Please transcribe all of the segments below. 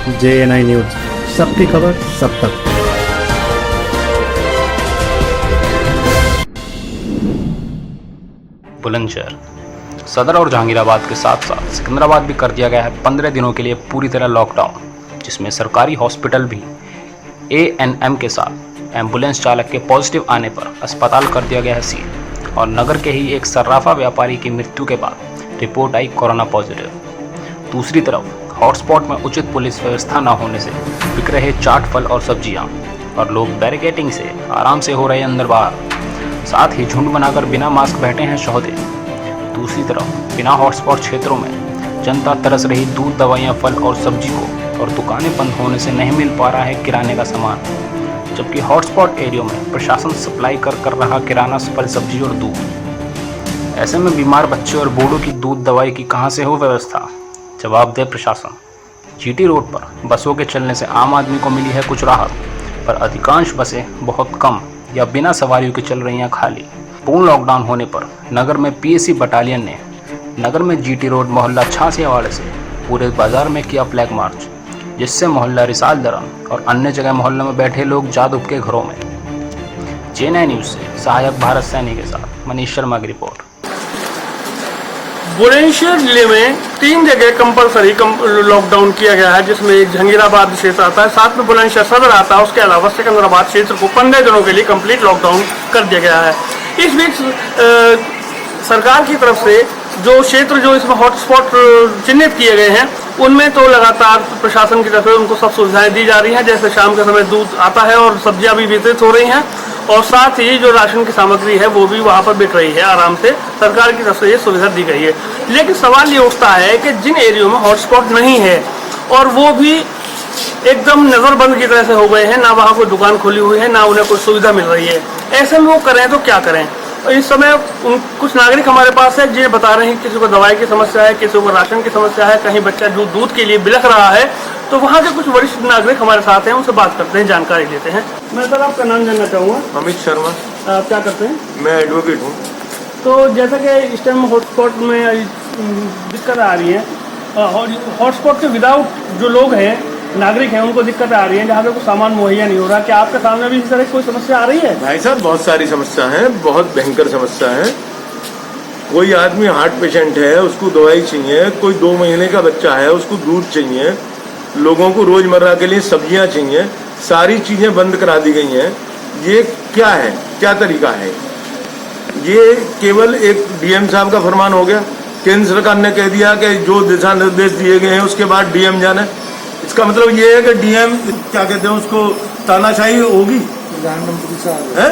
JNI news, सबकी खबर सब तक। बुलंदशहर सदर और जहांगीराबाद के साथ साथ सिकंदराबाद भी कर दिया गया है 15 दिनों के लिए पूरी तरह लॉकडाउन, जिसमें सरकारी हॉस्पिटल भी ANM के साथ एम्बुलेंस चालक के पॉजिटिव आने पर अस्पताल कर दिया गया है सील। और नगर के ही एक सर्राफा व्यापारी की मृत्यु के बाद रिपोर्ट आई कोरोना पॉजिटिव। दूसरी तरफ हॉटस्पॉट में उचित पुलिस व्यवस्था न होने से बिक रहे चाट, फल और सब्जियां, और लोग बैरिकेडिंग से आराम से हो रहे अंदर बाहर, साथ ही झुंड बनाकर बिना मास्क बैठे हैं शौहदे। दूसरी तरफ बिना हॉटस्पॉट क्षेत्रों में जनता तरस रही दूध, दवाइयाँ, फल और सब्जी को, और दुकानें बंद होने से नहीं मिल पा रहा है किराने का सामान, जबकि हॉटस्पॉट एरियो में प्रशासन सप्लाई कर रहा किराना, फल, सब्जी और दूध। ऐसे में बीमार बच्चे और बूढ़ों की दूध दवाई की कहाँ से हो व्यवस्था? जवाब दे प्रशासन। GT रोड पर बसों के चलने से आम आदमी को मिली है कुछ राहत, पर अधिकांश बसें बहुत कम या बिना सवारियों के चल रही हैं खाली। पूर्ण लॉकडाउन होने पर नगर में PAC बटालियन ने नगर में GT रोड मोहल्ला छासी वाले से पूरे बाजार में किया फ्लैग मार्च, जिससे मोहल्ला रिसाल दरन और अन्य जगह मोहल्ले में बैठे लोग जा दुब के घरों में। JNI न्यूज से सहायक भारत सैनी के साथ मनीष शर्मा की रिपोर्ट। बुलंदशहर जिले में 3 जगह कंपलसरी लॉकडाउन किया गया है, जिसमें एक जहांगीराबाद क्षेत्र आता है, साथ में बुलंदशहर सदर आता है। उसके अलावा सिकंदराबाद क्षेत्र को 15 दिनों के लिए कंप्लीट लॉकडाउन कर दिया गया है। इस बीच सरकार की तरफ से जो क्षेत्र जो इसमें हॉटस्पॉट चिन्हित किए गए हैं, उनमें तो लगातार प्रशासन की तरफ से उनको सब सुविधाएं दी जा रही हैं। जैसे शाम के समय दूध आता है और सब्जियां भी वितरित हो रही हैं, और साथ ही जो राशन की सामग्री है वो भी वहाँ पर बिक रही है आराम से। सरकार की तरफ से ये सुविधा दी गई है। लेकिन सवाल ये उठता है कि जिन एरियो में हॉटस्पॉट नहीं है और वो भी एकदम नज़रबंद की तरह से हो गए हैं, ना वहाँ कोई दुकान खुली हुई है, ना उन्हें कोई सुविधा मिल रही है, ऐसे में वो करें तो क्या करें? इस समय कुछ नागरिक हमारे पास है जिन्हें बता रहे हैं किसी को दवाई की समस्या है, किसी को राशन की समस्या है, कहीं बच्चा दूध के लिए बिलख रहा है। तो वहाँ के कुछ वरिष्ठ नागरिक हमारे साथ हैं, उनसे बात करते हैं, जानकारी लेते हैं। मैं सर आपका नाम जानना चाहूँगा। अमित शर्मा। आप क्या करते हैं? मैं एडवोकेट हूँ। तो जैसा कि इस टाइम हॉटस्पॉट में दिक्कत आ रही है, हॉटस्पॉट के विदाउट जो लोग हैं, नागरिक हैं, उनको दिक्कत आ रही है, जहाँ पे कुछ सामान मुहैया नहीं हो रहा। क्या आपके सामने भी इस तरह कोई समस्या आ रही है? भाई साहब, बहुत सारी समस्या है, बहुत भयंकर समस्या है। कोई आदमी हार्ट पेशेंट है, उसको दवाई चाहिए, कोई 2 महीने का बच्चा है, उसको दूध चाहिए, लोगों को रोजमर्रा के लिए सब्जियां चाहिए, सारी चीजें बंद करा दी गई हैं। ये क्या है, क्या तरीका है? ये केवल एक DM साहब का फरमान हो गया। केंद्र सरकार ने कह दिया कि जो दिशा निर्देश दिए गए हैं उसके बाद DM जाने। इसका मतलब ये है कि DM क्या कहते हैं उसको, तानाशाही होगी। प्रधानमंत्री साहब है,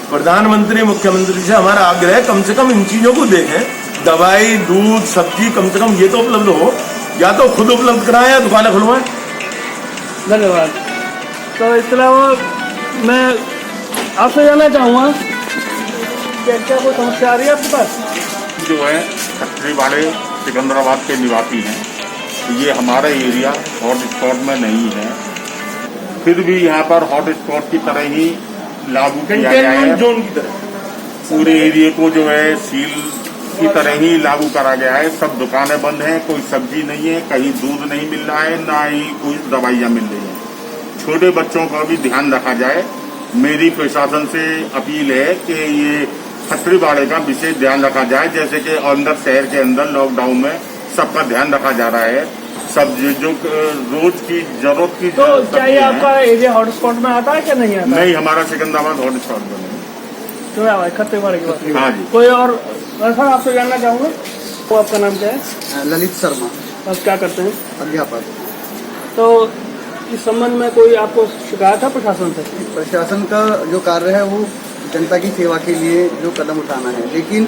प्रधानमंत्री मुख्यमंत्री से हमारा आग्रह है कम से कम इन चीजों को देखें। दवाई, दूध, सब्जी कम से कम ये तो उपलब्ध हो, या तो खुद उपलब्ध कराएं या दुकानें खुलवाएं। धन्यवाद। तो इस तरह मैं आपसे जानना चाहूँगा क्या कोई समस्या आ रही है आपके पास? जो है फैक्ट्री वाले सिकंदराबाद के निवासी हैं, ये हमारा एरिया हॉटस्पॉट में नहीं है, फिर भी यहाँ पर हॉटस्पॉट की तरह ही लागू किया गया है। जोन की तरह पूरे एरिया को जो है सील की तरह ही लागू करा गया है। सब दुकानें बंद हैं, कोई सब्जी नहीं है, कहीं दूध नहीं मिल रहा है, ना ही कोई दवाइयाँ मिल रही हैं। छोटे बच्चों का भी ध्यान रखा जाए। मेरी प्रशासन से अपील है कि ये फैक्ट्री वाले का विशेष ध्यान रखा जाए, जैसे कि अंदर शहर के अंदर लॉकडाउन में सबका ध्यान रखा जा रहा है। सब जो रोज की जरूरत की, तो क्या ये आपका एरिया हॉटस्पॉट में आता है क्या नहीं आता? नहीं, हमारा सिकंदराबाद हॉटस्पॉट में नहीं। खत्ते वाले की बात। हाँ जी। कोई और सर आपसे जानना चाहूँगा, तो आपका नाम क्या है? ललित शर्मा। आप क्या करते हैं? अध्यापक। तो इस संबंध में कोई आपको शिकायत है प्रशासन से? प्रशासन का जो कार्य है वो जनता की सेवा के लिए जो कदम उठाना है, लेकिन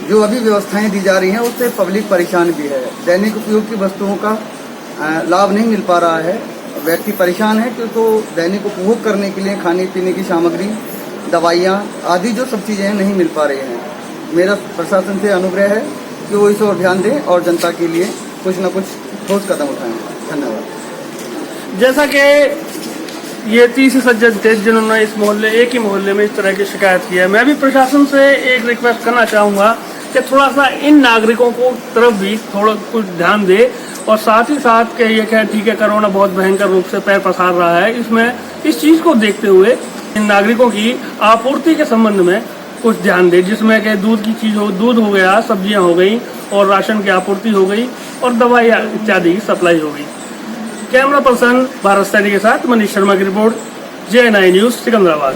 जो अभी व्यवस्थाएं दी जा रही हैं उससे पब्लिक परेशान भी है। दैनिक उपयोग की वस्तुओं का लाभ नहीं मिल पा रहा है, व्यक्ति परेशान है, क्योंकि तो दैनिक उपभोग करने के लिए खाने पीने की सामग्री, दवाइयाँ आदि जो सब चीज़ें नहीं मिल पा रही हैं। मेरा प्रशासन से अनुग्रह है कि वो इस ओर ध्यान दें और जनता के लिए कुछ न कुछ ठोस कदम उठाएं। धन्यवाद। जैसा कि ये 30 सज्जन थे जिन्होंने इस मोहल्ले, एक ही मोहल्ले में इस तरह की शिकायत की है। मैं भी प्रशासन से एक रिक्वेस्ट करना चाहूँगा कि थोड़ा सा इन नागरिकों को तरफ भी थोड़ा कुछ ध्यान दे और साथ ही साथ के ये कहें ठीक है कोरोना बहुत भयंकर रूप से पैर पसार रहा है, इसमें इस चीज़ को देखते हुए इन नागरिकों की आपूर्ति के संबंध में कुछ ध्यान दे, जिसमें कि दूध की चीज़ हो, दूध हो गया, सब्जियां हो गई और राशन की आपूर्ति हो गई और दवाई इत्यादि की सप्लाई हो गई। कैमरा पर्सन भारत सैनी के साथ मनीष शर्मा की रिपोर्ट, JNI न्यूज़ सिकंदराबाद।